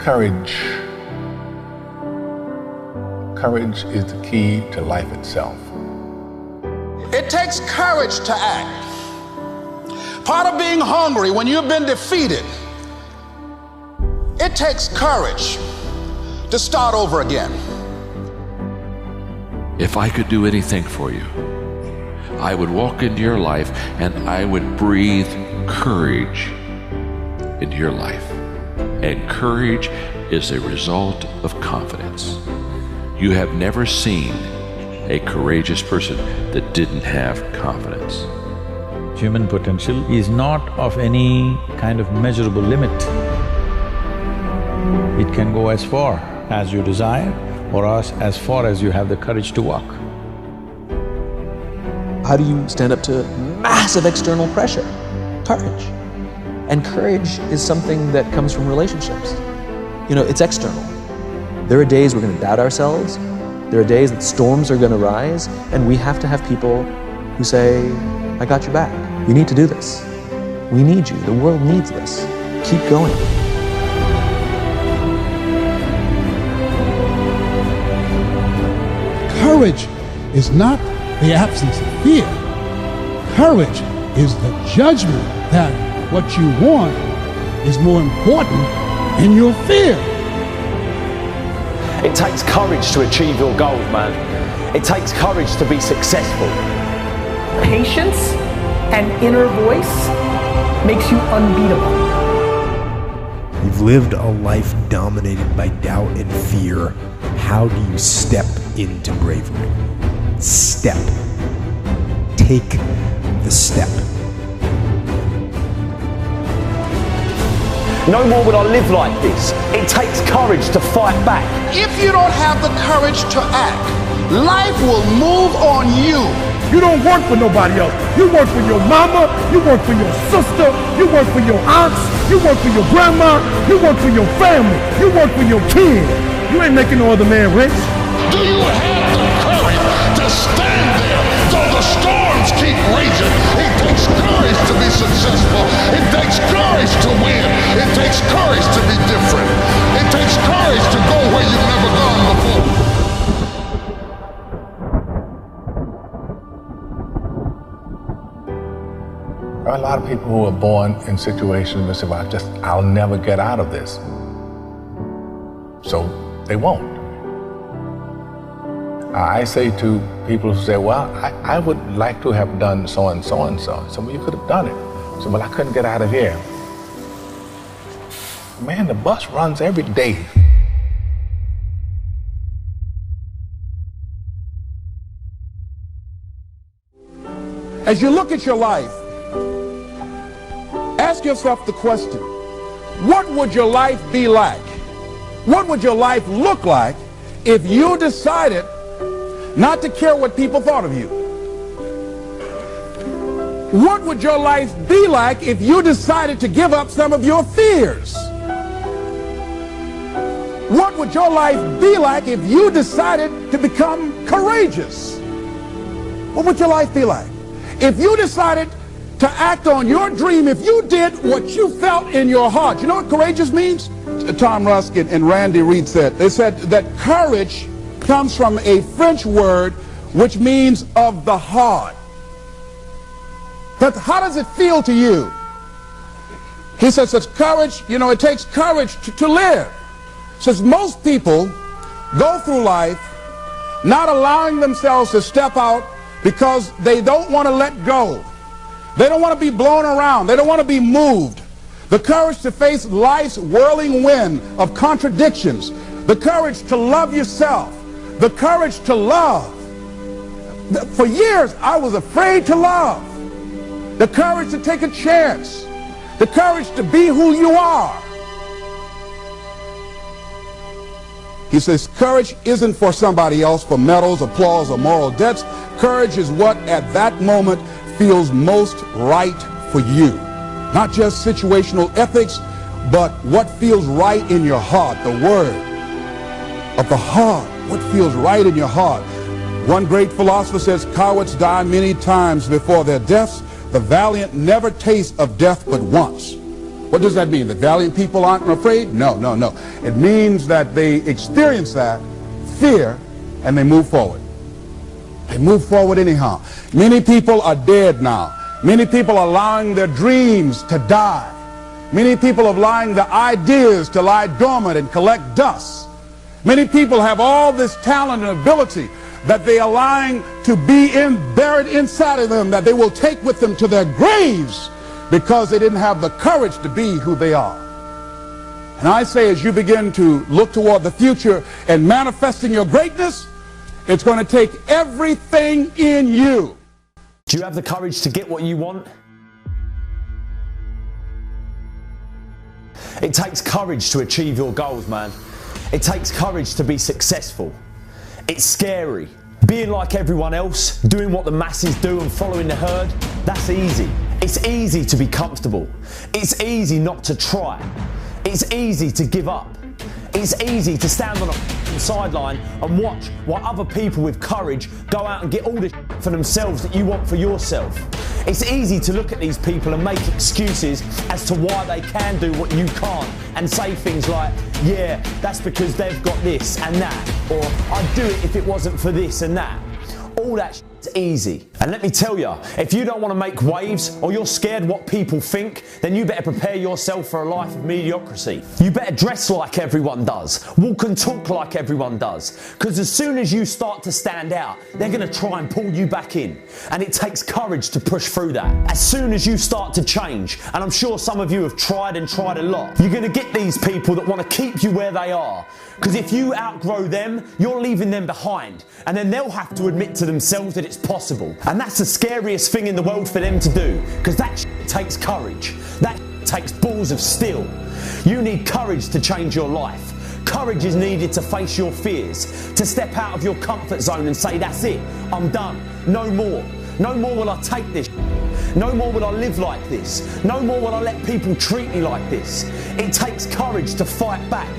Courage. Courage is the key to life itself. It takes courage to act. Part of being hungry when you've been defeated, it takes courage to start over again. If I could do anything for you, I would walk into your life and I would breathe courage into your life. And courage is a result of confidence. You have never seen a courageous person that didn't have confidence. Human potential is not of any kind of measurable limit. It can go as far as you desire or as far as you have the courage to walk. How do you stand up to massive external pressure? Courage. And courage is something that comes from relationships. You know, it's external. There are days we're going to doubt ourselves. There are days that storms are going to rise, and we have to have people who say, I got your back. You need to do this. We need you. The world needs this. Keep going. Courage is not the absence of fear. Courage is the judgment that what you want is more important than your fear. It takes courage to achieve your goals, man. It takes courage to be successful. Patience and inner voice makes you unbeatable. You've lived a life dominated by doubt and fear. How do you step into bravery? Step. Take the step. No more will I live like this. It takes courage to fight back. If you don't have the courage to act, life will move on you. You don't work for nobody else. You work for your mama, you work for your sister, you work for your aunts, you work for your grandma, you work for your family, you work for your kids. You ain't making no other man rich. Do you have the courage to stand there though the storms keep raging? It takes courage to be successful. It takes courage to win. It takes courage to be different. It takes courage to go where you've never gone before. There are a lot of people who are born in situations that say, well, I'll never get out of this. So they won't. I say to people who say, well, I would like to have done so and so and so. So well, you could have done it. So, well, I couldn't get out of here. Man, the bus runs every day. As you look at your life, ask yourself the question, what would your life be like? What would your life look like if you decided not to care what people thought of you? What would your life be like if you decided to give up some of your fears? What would your life be like if you decided to become courageous? What would your life be like? If you decided to act on your dream, if you did what you felt in your heart. You know what courageous means? Tom Ruskin and Randy Reed said, they said that courage comes from a French word which means of the heart. But how does it feel to you? He says that courage, you know, it takes courage to live. Says most people go through life not allowing themselves to step out because they don't want to let go. They don't want to be blown around. They don't want to be moved. The courage to face life's whirling wind of contradictions. The courage to love yourself. The courage to love. For years, I was afraid to love. The courage to take a chance. The courage to be who you are. He says courage isn't for somebody else, for medals, applause, or moral debts. Courage is what at that moment feels most right for you. Not just situational ethics, but what feels right in your heart, the word of the heart, what feels right in your heart. One great philosopher says, cowards die many times before their deaths. The valiant never taste of death but once. What does that mean? That valiant people aren't afraid? No, no, no. It means that they experience that fear and they move forward. They move forward anyhow. Many people are dead now. Many people are allowing their dreams to die. Many people are allowing the ideas to lie dormant and collect dust. Many people have all this talent and ability that they are allowing to be buried inside of them, that they will take with them to their graves because they didn't have the courage to be who they are. And I say, as you begin to look toward the future and manifesting your greatness, it's going to take everything in you. Do you have the courage to get what you want? It takes courage to achieve your goals, man. It takes courage to be successful. It's scary. Being like everyone else, doing what the masses do and following the herd, that's easy. It's easy to be comfortable. It's easy not to try. It's easy to give up. It's easy to stand on a sideline and watch while other people with courage go out and get all the for themselves that you want for yourself. It's easy to look at these people and make excuses as to why they can do what you can't and say things like, yeah, that's because they've got this and that, or I'd do it if it wasn't for this and that. All that shit's easy. And let me tell you, if you don't want to make waves or you're scared what people think, then you better prepare yourself for a life of mediocrity. You better dress like everyone does, walk and talk like everyone does, because as soon as you start to stand out, they're going to try and pull you back in. And it takes courage to push through that. As soon as you start to change, and I'm sure some of you have tried and tried a lot, you're going to get these people that want to keep you where they are. Because if you outgrow them, you're leaving them behind. And then they'll have to admit to themselves that it's possible. And that's the scariest thing in the world for them to do. Because that shit takes courage. That shit takes balls of steel. You need courage to change your life. Courage is needed to face your fears. To step out of your comfort zone and say, that's it, I'm done. No more. No more will I take this shit. No more will I live like this. No more will I let people treat me like this. It takes courage to fight back.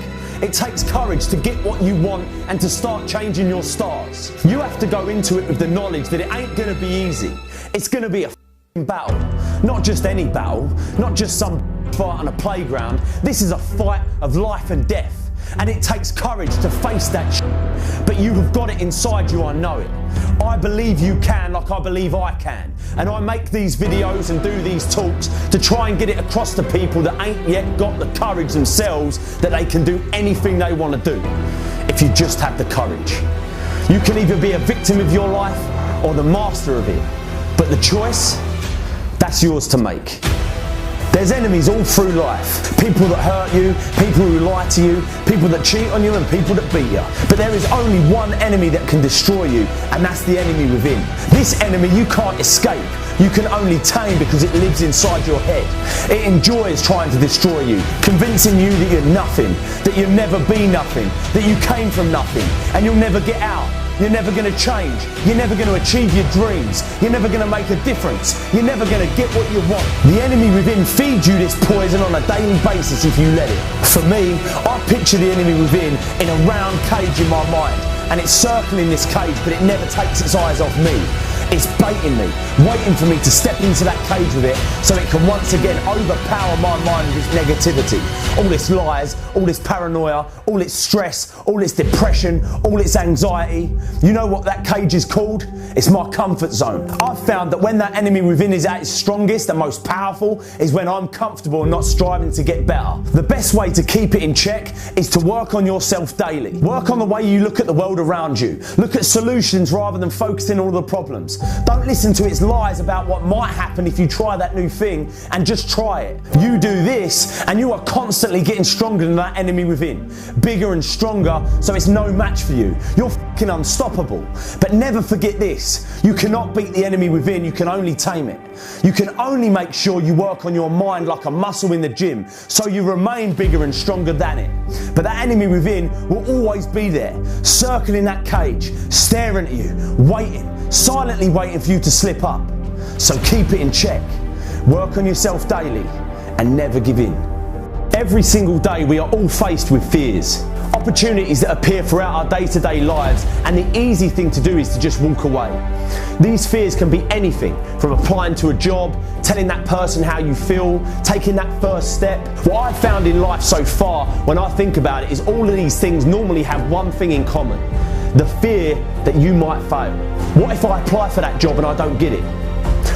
It takes courage to get what you want and to start changing your stars. You have to go into it with the knowledge that it ain't going to be easy. It's going to be a battle. Not just any battle, not just some fight on a playground. This is a fight of life and death. And it takes courage to face that shit. But you have got it inside you, I know it. I believe you can like I believe I can. And I make these videos and do these talks to try and get it across to people that ain't yet got the courage themselves that they can do anything they want to do. If you just have the courage. You can either be a victim of your life or the master of it. But the choice, that's yours to make. There's enemies all through life. People that hurt you, people who lie to you, people that cheat on you and people that beat you. But there is only one enemy that can destroy you, and that's the enemy within. This enemy you can't escape. You can only tame because it lives inside your head. It enjoys trying to destroy you, convincing you that you're nothing, that you'll never be nothing, that you came from nothing, and you'll never get out. You're never going to change. You're never going to achieve your dreams. You're never going to make a difference. You're never going to get what you want. The enemy within feeds you this poison on a daily basis if you let it. For me, I picture the enemy within in a round cage in my mind. And it's circling this cage, but it never takes its eyes off me. It's baiting me, waiting for me to step into that cage with it so it can once again overpower my mind with its negativity. All this lies, all this paranoia, all its stress, all its depression, all its anxiety. You know what that cage is called? It's my comfort zone. I've found that when that enemy within is at its strongest and most powerful is when I'm comfortable and not striving to get better. The best way to keep it in check is to work on yourself daily. Work on the way you look at the world around you. Look at solutions rather than focusing on all the problems. Don't listen to its lies about what might happen if you try that new thing, and just try it. You do this and you are constantly getting stronger than that enemy within. Bigger and stronger, so it's no match for you. You're fucking unstoppable. But never forget this. You cannot beat the enemy within, you can only tame it. You can only make sure you work on your mind like a muscle in the gym, so you remain bigger and stronger than it. But that enemy within will always be there, circling that cage, staring at you, waiting, silently waiting for you to slip up. So keep it in check. Work on yourself daily and never give in. Every single day we are all faced with fears. opportunities that appear throughout our day-to-day lives, and the easy thing to do is to just walk away. These fears can be anything from applying to a job, telling that person how you feel, taking that first step. What I've found in life so far, when I think about it, is all of these things normally have one thing in common: the fear that you might fail. What if I apply for that job and I don't get it?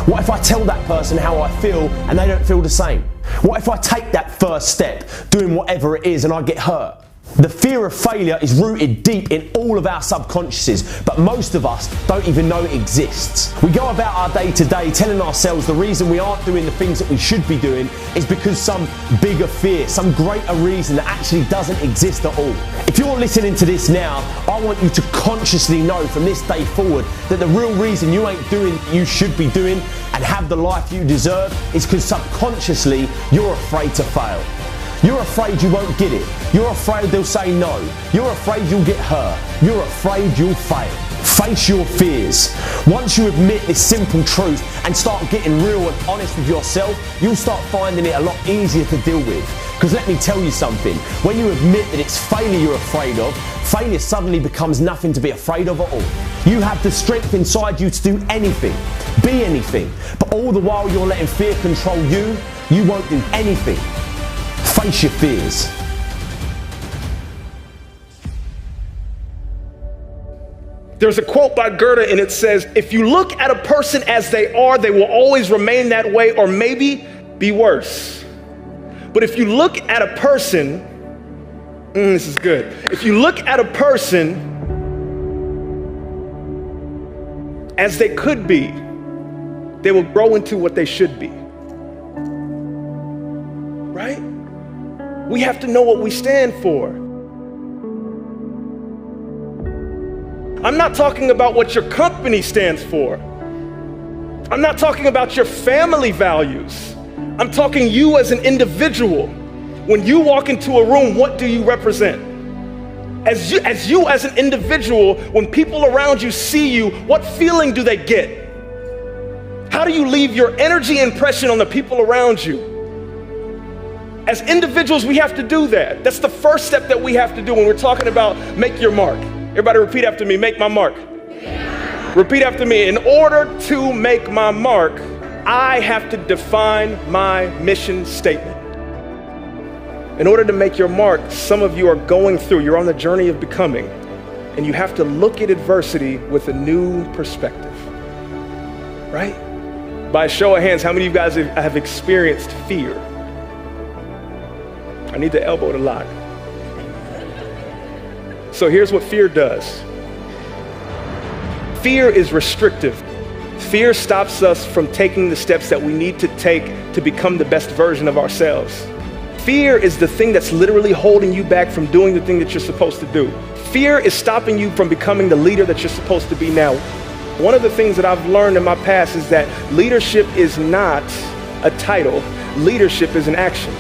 What if I tell that person how I feel and they don't feel the same? What if I take that first step, doing whatever it is, and I get hurt? The fear of failure is rooted deep in all of our subconsciouses, but most of us don't even know it exists. We go about our day to day telling ourselves the reason we aren't doing the things that we should be doing is because some bigger fear, some greater reason that actually doesn't exist at all. If you're listening to this now, I want you to consciously know from this day forward that the real reason you ain't doing what you should be doing and have the life you deserve is because subconsciously you're afraid to fail. You're afraid you won't get it. You're afraid they'll say no. You're afraid you'll get hurt. You're afraid you'll fail. Face your fears. Once you admit this simple truth and start getting real and honest with yourself, you'll start finding it a lot easier to deal with. Because let me tell you something, when you admit that it's failure you're afraid of, failure suddenly becomes nothing to be afraid of at all. You have the strength inside you to do anything, be anything, but all the while you're letting fear control you, you won't do anything. Face your fears. There's a quote by Goethe and it says, if you look at a person as they are, they will always remain that way or maybe be worse. But if you look at a person, this is good. If you look at a person as they could be, they will grow into what they should be. Right? We have to know what we stand for. I'm not talking about what your company stands for. I'm not talking about your family values. I'm talking you as an individual. When you walk into a room, what do you represent? As you as an individual, when people around you see you, what feeling do they get? How do you leave your energy impression on the people around you? As individuals, we have to do that. That's the first step that we have to do when we're talking about make your mark. Everybody repeat after me, make my mark. Repeat after me. In order to make my mark, I have to define my mission statement. In order to make your mark, some of you are going through, you're on the journey of becoming, and you have to look at adversity with a new perspective, right? By a show of hands, how many of you guys have experienced fear? I need the elbow to lock. So here's what fear does. Fear is restrictive. Fear stops us from taking the steps that we need to take to become the best version of ourselves. Fear is the thing that's literally holding you back from doing the thing that you're supposed to do. Fear is stopping you from becoming the leader that you're supposed to be now. One of the things that I've learned in my past is that leadership is not a title. Leadership is an action.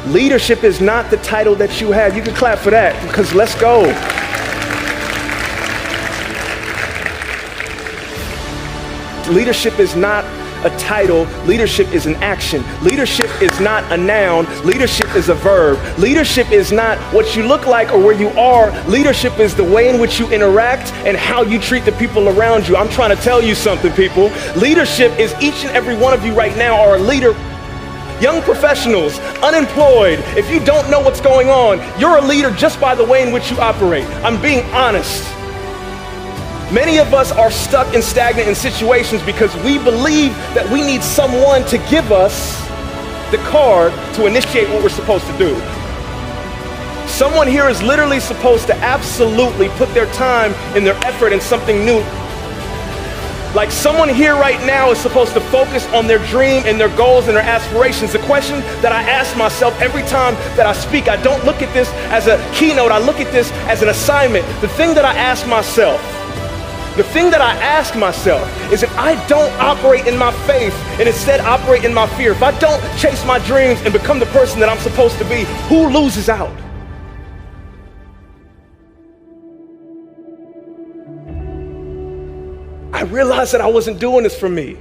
Leadership is not the title that you have. You can clap for that because let's go. Leadership is not a title. Leadership is an action. Leadership is not a noun. Leadership is a verb. Leadership is not what you look like or where you are. Leadership is the way in which you interact and how you treat the people around you. I'm trying to tell you something, people. Leadership is each and every one of you right now are a leader. Young professionals, unemployed, if you don't know what's going on, you're a leader just by the way in which you operate. I'm being honest. Many of us are stuck and stagnant in situations because we believe that we need someone to give us the card to initiate what we're supposed to do. Someone here is literally supposed to absolutely put their time and their effort in something new. Like someone here right now is supposed to focus on their dream and their goals and their aspirations. The question that I ask myself every time that I speak, I don't look at this as a keynote, I look at this as an assignment. The thing that I ask myself is if I don't operate in my faith and instead operate in my fear, if I don't chase my dreams and become the person that I'm supposed to be, who loses out? I realized that I wasn't doing this for me.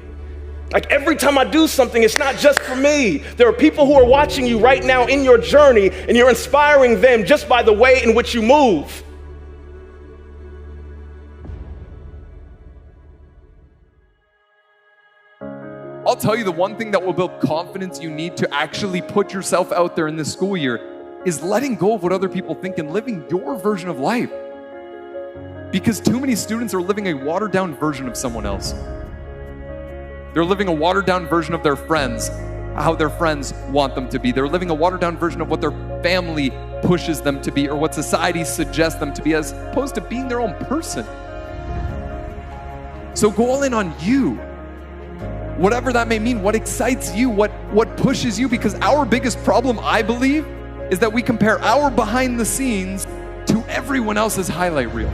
Like every time I do something, it's not just for me. There are people who are watching you right now in your journey, and you're inspiring them just by the way in which you move. I'll tell you, the one thing that will build confidence you need to actually put yourself out there in this school year is letting go of what other people think and living your version of life. Because too many students are living a watered down version of someone else. They're living a watered down version of their friends, how their friends want them to be. They're living a watered down version of what their family pushes them to be or what society suggests them to be, as opposed to being their own person. So go all in on you. Whatever that may mean, what excites you, what pushes you, because our biggest problem, I believe, is that we compare our behind the scenes to everyone else's highlight reel.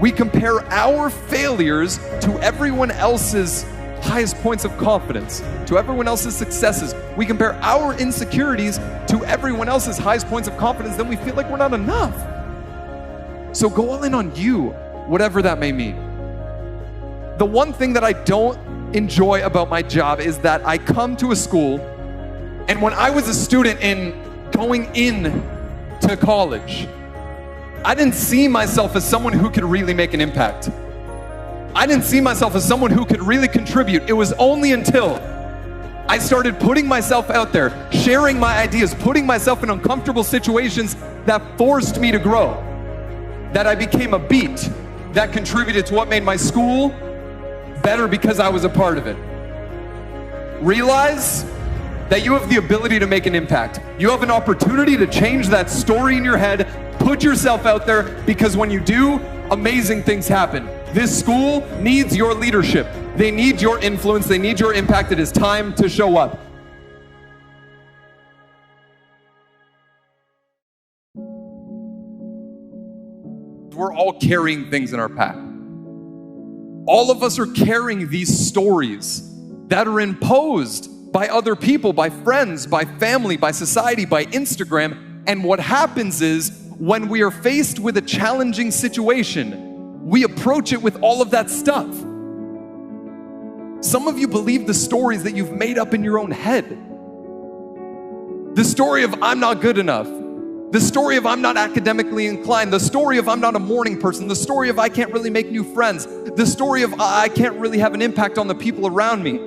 We compare our failures to everyone else's highest points of confidence, to everyone else's successes. We compare our insecurities to everyone else's highest points of confidence, then we feel like we're not enough. So go all in on you, whatever that may mean. The one thing that I don't enjoy about my job is that I come to a school, and when I was a student going in to college, I didn't see myself as someone who could really make an impact. I didn't see myself as someone who could really contribute. It was only until I started putting myself out there, sharing my ideas, putting myself in uncomfortable situations that forced me to grow, that I became a beat that contributed to what made my school better because I was a part of it. Realize that you have the ability to make an impact. You have an opportunity to change that story in your head. Put yourself out there, because when you do, amazing things happen. This school needs your leadership. They need your influence. They need your impact. It is time to show up. We're all carrying things in our pack. All of us are carrying these stories that are imposed by other people, by friends, by family, by society, by Instagram. And what happens is, when we are faced with a challenging situation, we approach it with all of that stuff. Some of you believe the stories that you've made up in your own head. The story of I'm not good enough. The story of I'm not academically inclined. The story of I'm not a morning person. The story of I can't really make new friends. The story of I can't really have an impact on the people around me.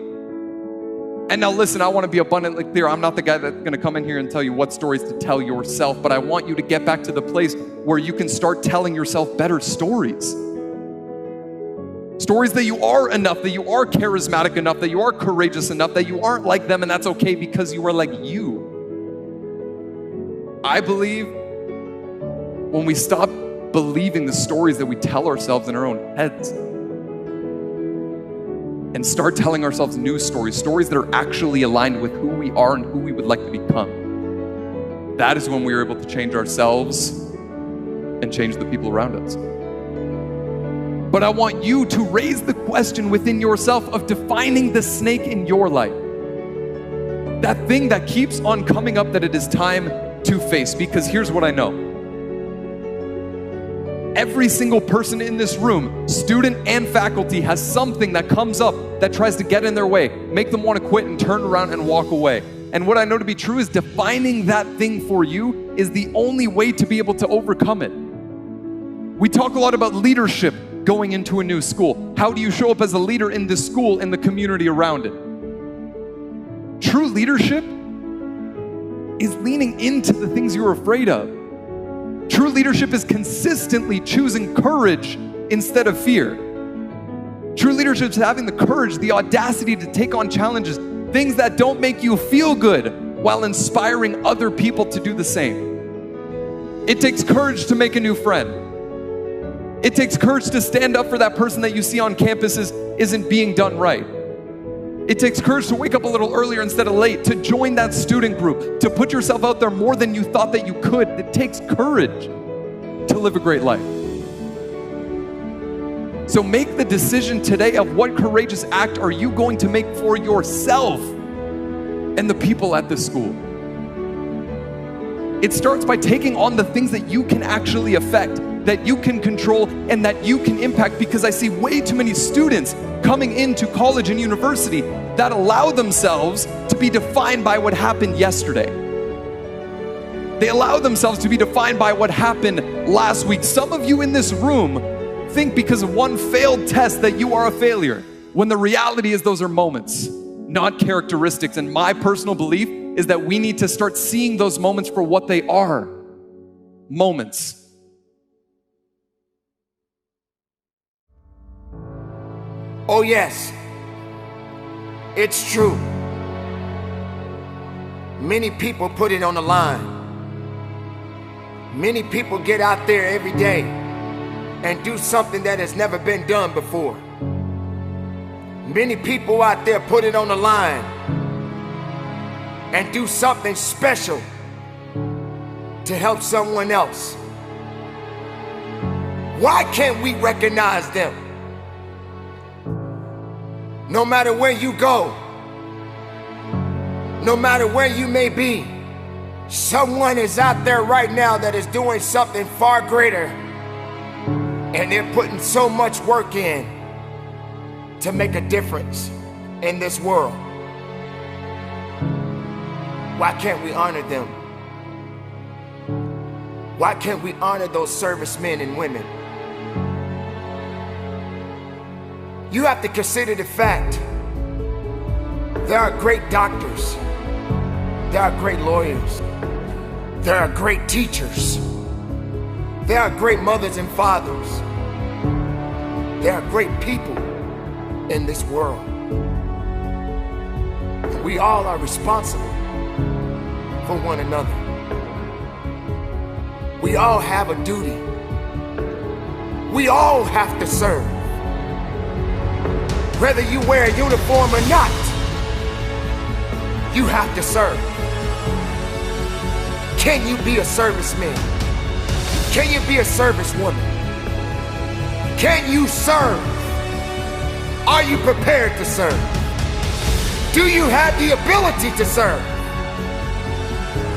And now listen, I want to be abundantly clear. I'm not the guy that's going to come in here and tell you what stories to tell yourself, but I want you to get back to the place where you can start telling yourself better stories. Stories that you are enough, that you are charismatic enough, that you are courageous enough, that you aren't like them, and that's okay because you are like you. I believe when we stop believing the stories that we tell ourselves in our own heads and start telling ourselves new stories, stories that are actually aligned with who we are and who we would like to become, that is when we are able to change ourselves and change the people around us. But I want you to raise the question within yourself of defining the snake in your life. That thing that keeps on coming up that it is time to face, because here's what I know. Every single person in this room, student and faculty, has something that comes up that tries to get in their way, make them want to quit and turn around and walk away. And what I know to be true is defining that thing for you is the only way to be able to overcome it. We talk a lot about leadership going into a new school. How do you show up as a leader in this school and the community around it? True leadership is leaning into the things you're afraid of. True leadership is consistently choosing courage instead of fear. True leadership is having the courage, the audacity to take on challenges, things that don't make you feel good, while inspiring other people to do the same. It takes courage to make a new friend. It takes courage to stand up for that person that you see on campuses isn't being done right. It takes courage to wake up a little earlier instead of late, to join that student group, to put yourself out there more than you thought that you could. It takes courage to live a great life. So make the decision today of what courageous act are you going to make for yourself and the people at this school. It starts by taking on the things that you can actually affect, that you can control, and that you can impact, because I see way too many students coming into college and university that allow themselves to be defined by what happened yesterday. They allow themselves to be defined by what happened last week. Some of you in this room think because of one failed test that you are a failure, when the reality is those are moments, not characteristics. And my personal belief is that we need to start seeing those moments for what they are, moments. Oh yes, it's true. Many people put it on the line. Many people get out there every day and do something that has never been done before. Many people out there put it on the line and do something special to help someone else. Why can't we recognize them? No matter where you go, no matter where you may be, someone is out there right now that is doing something far greater, and they're putting so much work in to make a difference in this world. Why can't we honor them? Why can't we honor those servicemen and women? You have to consider the fact there are great doctors, there are great lawyers, there are great teachers, there are great mothers and fathers, there are great people in this world. And we all are responsible for one another. We all have a duty. We all have to serve. Whether you wear a uniform or not, you have to serve. Can you be a serviceman? Can you be a servicewoman? Can you serve? Are you prepared to serve? Do you have the ability to serve?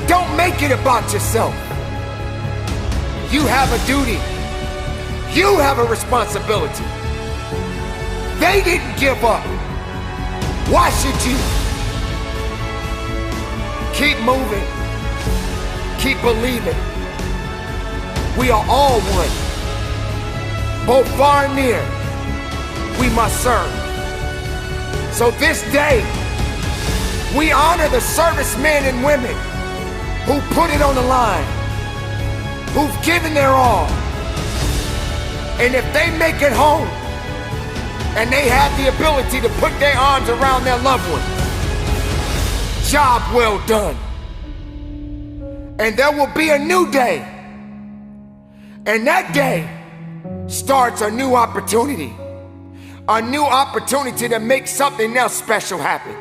Don't make it about yourself. You have a duty. You have a responsibility. They didn't give up. Why should you? Keep moving. Keep believing. We are all one. Both far and near, we must serve. So this day, we honor the servicemen and women who put it on the line, who've given their all. And if they make it home, and they have the ability to put their arms around their loved ones, job well done. And there will be a new day. And that day starts a new opportunity. A new opportunity to make something else special happen.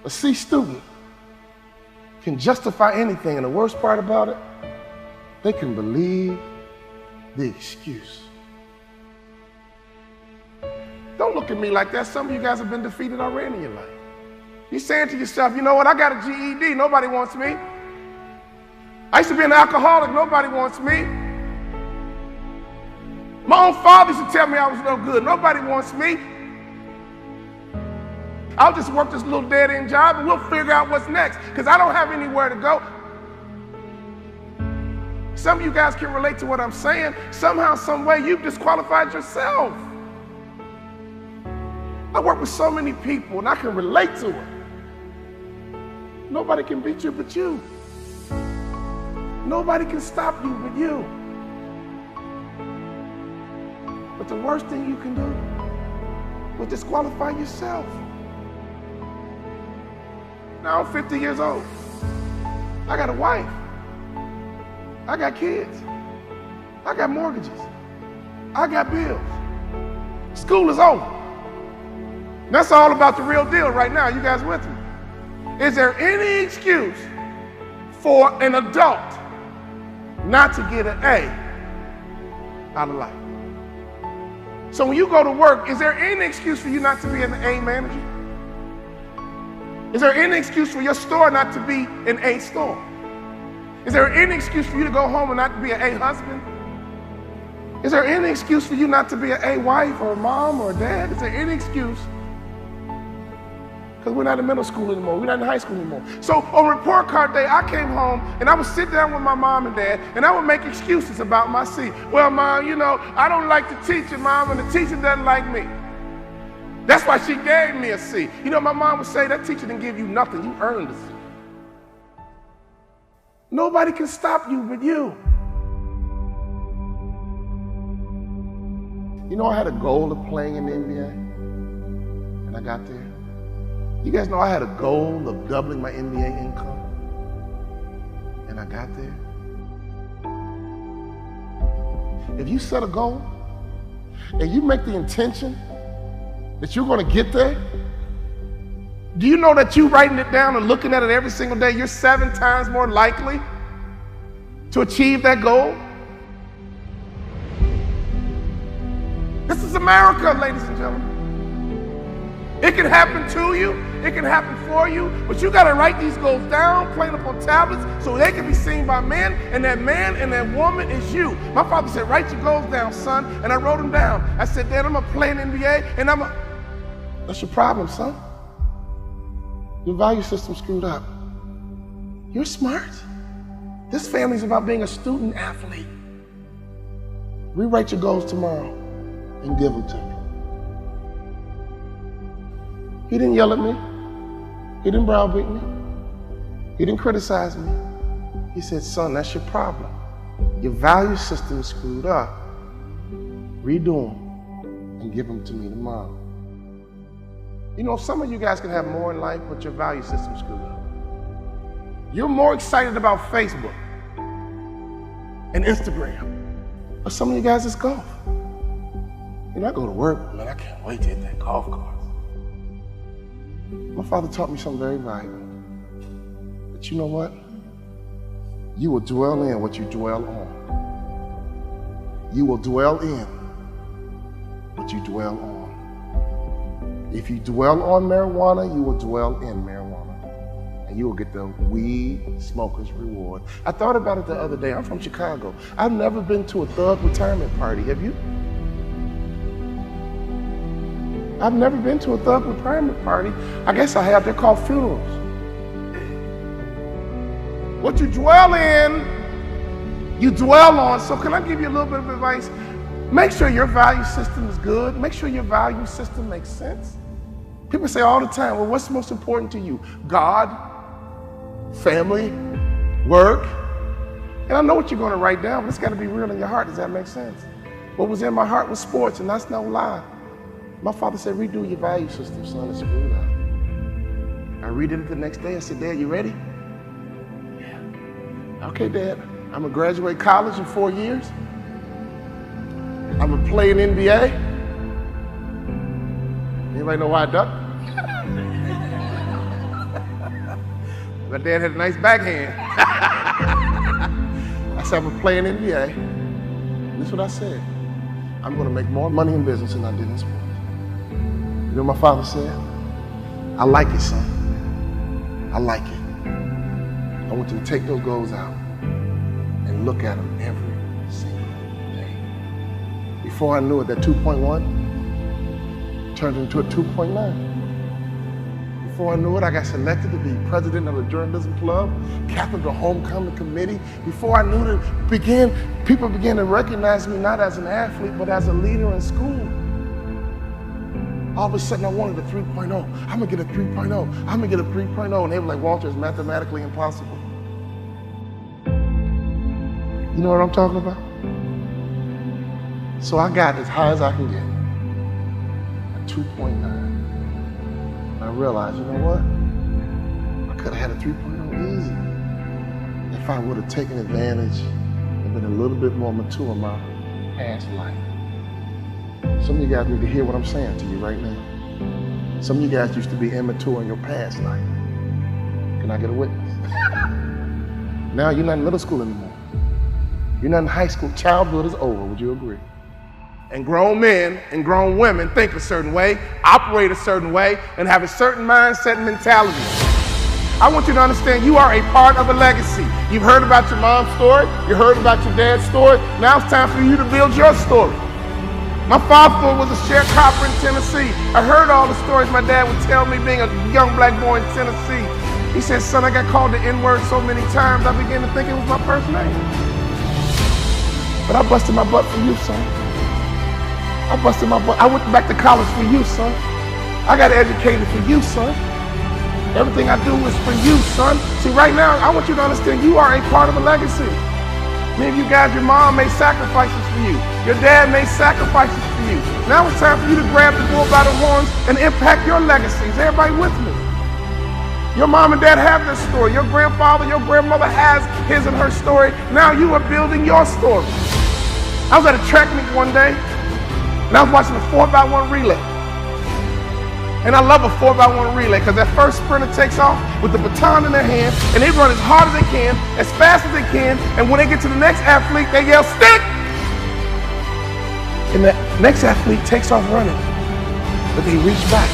A C student can justify anything, and the worst part about it, they can believe the excuse. Don't look at me like that. Some of you guys have been defeated already in your life. You're saying to yourself, you know what, I got a GED, nobody wants me. I used to be an alcoholic, nobody wants me. My own father used to tell me I was no good, nobody wants me. I'll just work this little dead-end job and we'll figure out what's next, because I don't have anywhere to go. Some of you guys can relate to what I'm saying. Somehow, some way, you've disqualified yourself. I work with so many people and I can relate to it. Nobody can beat you but you. Nobody can stop you but you. But the worst thing you can do is disqualify yourself. Now I'm 50 years old. I got a wife. I got kids. I got mortgages. I got bills. School is over. That's all about the real deal right now. You guys with me? Is there any excuse for an adult not to get an A out of life? So when you go to work, is there any excuse for you not to be an A manager? Is there any excuse for your store not to be an A store? Is there any excuse for you to go home and not be an A husband? Is there any excuse for you not to be an A wife or a mom or a dad? Is there any excuse? Because we're not in middle school anymore. We're not in high school anymore. So on report card day, I came home and I would sit down with my mom and dad and I would make excuses about my C. Well, Mom, you know, I don't like the teacher, Mom, and the teacher doesn't like me. That's why she gave me a C. You know, my mom would say, that teacher didn't give you nothing. You earned a C. Nobody can stop you but you. You know, I had a goal of playing in the NBA, and I got there. You guys know I had a goal of doubling my NBA income, and I got there. If you set a goal, and you make the intention that you're going to get there, do you know that you writing it down and looking at it every single day, you're 7 times more likely to achieve that goal? This is America, ladies and gentlemen. It can happen to you, it can happen for you, but you gotta write these goals down, plain up on tablets, so they can be seen by men, and that man and that woman is you. My father said, write your goals down, son, and I wrote them down. I said, Dad, I'm gonna play in the NBA, and That's your problem, son. Your value system's screwed up. You're smart. This family's about being a student athlete. Rewrite your goals tomorrow and give them to me. He didn't yell at me. He didn't browbeat me. He didn't criticize me. He said, son, that's your problem. Your value system is screwed up. Redo them and give them to me tomorrow. You know, some of you guys can have more in life, but your value system is screwed up. You're more excited about Facebook and Instagram. But some of you guys, it's golf. You know, I go to work, man, I can't wait to hit that golf course. My father taught me something very valuable. But you know what? You will dwell in what you dwell on. You will dwell in what you dwell on. If you dwell on marijuana, you will dwell in marijuana. And you will get the weed smoker's reward. I thought about it the other day. I'm from Chicago. I've never been to a thug retirement party. Have you? I've never been to a thug retirement party. I guess I have. They're called funerals. What you dwell in, you dwell on. So can I give you a little bit of advice? Make sure your value system is good. Make sure your value system makes sense. People say all the time, well, what's most important to you? God, family, work. And I know what you're going to write down, but it's got to be real in your heart. Does that make sense? What was in my heart was sports, and that's no lie. My father said, redo your value system, son, it's screwed up. I redid it the next day. I said, Dad, you ready? Yeah. Okay, Dad, I'm gonna graduate college in 4 years. I'm gonna play in NBA. Anybody know why I ducked? My dad had a nice backhand. I said, I'm gonna play in NBA. And this is what I said. I'm gonna make more money in business than I did in sports. You know what my father said? I like it, son. I like it. I want you to take those goals out and look at them every single day. Before I knew it, that 2.1 turned into a 2.9. Before I knew it, I got selected to be president of the journalism club, captain of the homecoming committee. Before I knew it, people began to recognize me not as an athlete, but as a leader in school. All of a sudden, I wanted a 3.0. I'm gonna get a 3.0. I'm gonna get a 3.0. And they were like, Walter, it's mathematically impossible. You know what I'm talking about? So I got as high as I can get, a 2.9. And I realized, you know what? I could have had a 3.0 easy if I would have taken advantage and been a little bit more mature in my past life. Some of you guys need to hear what I'm saying to you right now. Some of you guys used to be immature in your past life. Can I get a witness? Now you're not in middle school anymore. You're not in high school. Childhood is over. Would you agree? And grown men and grown women think a certain way, operate a certain way, and have a certain mindset and mentality. I want you to understand you are a part of a legacy. You've heard about your mom's story. You heard about your dad's story. Now it's time for you to build your story. My father was a sharecropper in Tennessee. I heard all the stories my dad would tell me being a young black boy in Tennessee. He said, son, I got called the N-word so many times, I began to think it was my first name. But I busted my butt for you, son. I busted my butt. I went back to college for you, son. I got educated for you, son. Everything I do is for you, son. See, right now, I want you to understand you are a part of a legacy. Many of you guys, your mom made sacrifices for you. Your dad made sacrifices for you. Now it's time for you to grab the bull by the horns and impact your legacies. Everybody with me? Your mom and dad have this story. Your grandfather, your grandmother has his and her story. Now you are building your story. I was at a track meet one day, and I was watching a 4x1 relay. And I love a 4x1 relay because that first sprinter takes off with the baton in their hand and they run as hard as they can, as fast as they can, and when they get to the next athlete, they yell, stick! And the next athlete takes off running, but they reach back.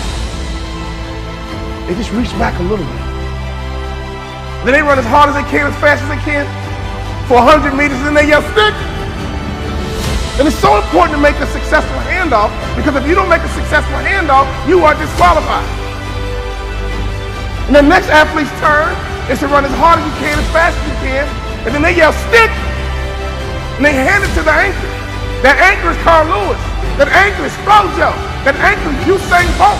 They just reach back a little bit. Then they run as hard as they can, as fast as they can, for 100 meters, and then they yell, stick! And it's so important to make a successful handoff because if you don't make a successful handoff, you are disqualified. And the next athlete's turn is to run as hard as you can, as fast as you can, and then they yell, stick! And they hand it to the anchor. That anchor is Carl Lewis. That anchor is Flojo. That anchor is Usain Bolt.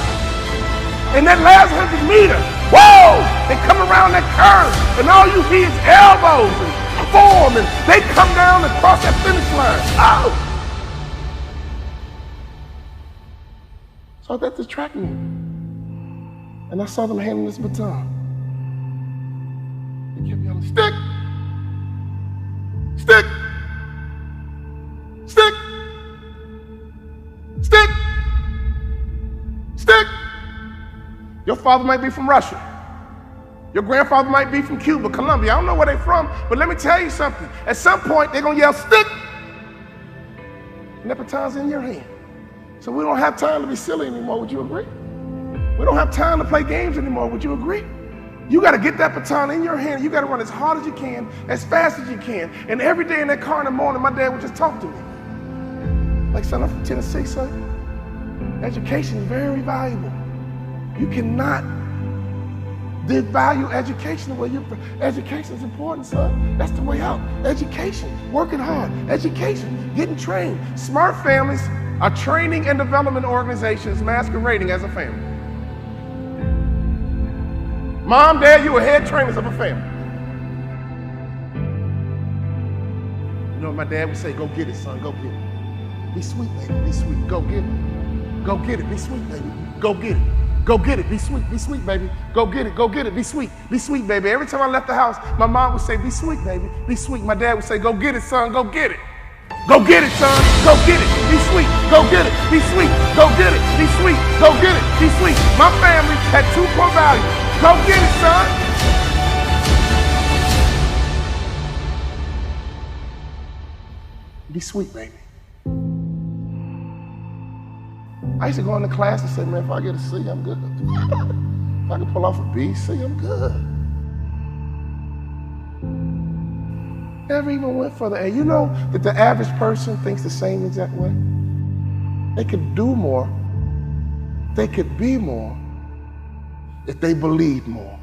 And that last 100 meters, whoa! They come around that curve, and all you hear is elbows and form, and they come down and cross that finish line. Oh! So I was at the track meet, and I saw them handing this baton. They kept yelling, stick! Stick! Stick! Stick! Stick! Your father might be from Russia. Your grandfather might be from Cuba, Colombia. I don't know where they're from, but let me tell you something. At some point, they're gonna yell, stick! And that baton's in your hand. So we don't have time to be silly anymore, would you agree? We don't have time to play games anymore, would you agree? You gotta get that baton in your hand. You gotta run as hard as you can, as fast as you can. And every day in that car in the morning, my dad would just talk to me. Like, son, I'm from Tennessee, son. Education is very valuable. You cannot devalue education the way education is important, son. That's the way out. Education, working hard, education, getting trained. Smart families are training and development organizations masquerading as a family. Mom, dad, you are head trainers of a family. You know what my dad would say? Go get it, son, go get it. Be sweet, baby, be sweet, go get it. Go get it, be sweet, baby, go get it. Go get it, be sweet, baby. Go get it, be sweet, baby. Every time I left the house, my mom would say, be sweet, baby, be sweet. My dad would say, go get it, son, go get it. Go get it, son, go get it, be sweet, go get it, be sweet, go get it, be sweet, go get it, be sweet. My family had two core values. Go get it, son. Be sweet, baby. I used to go into class and say, man, if I get a C, I'm good. If I can pull off a B, C, I'm good. Never even went for the A. You know that the average person thinks the same exact way? They could do more, they could be more if they believed more.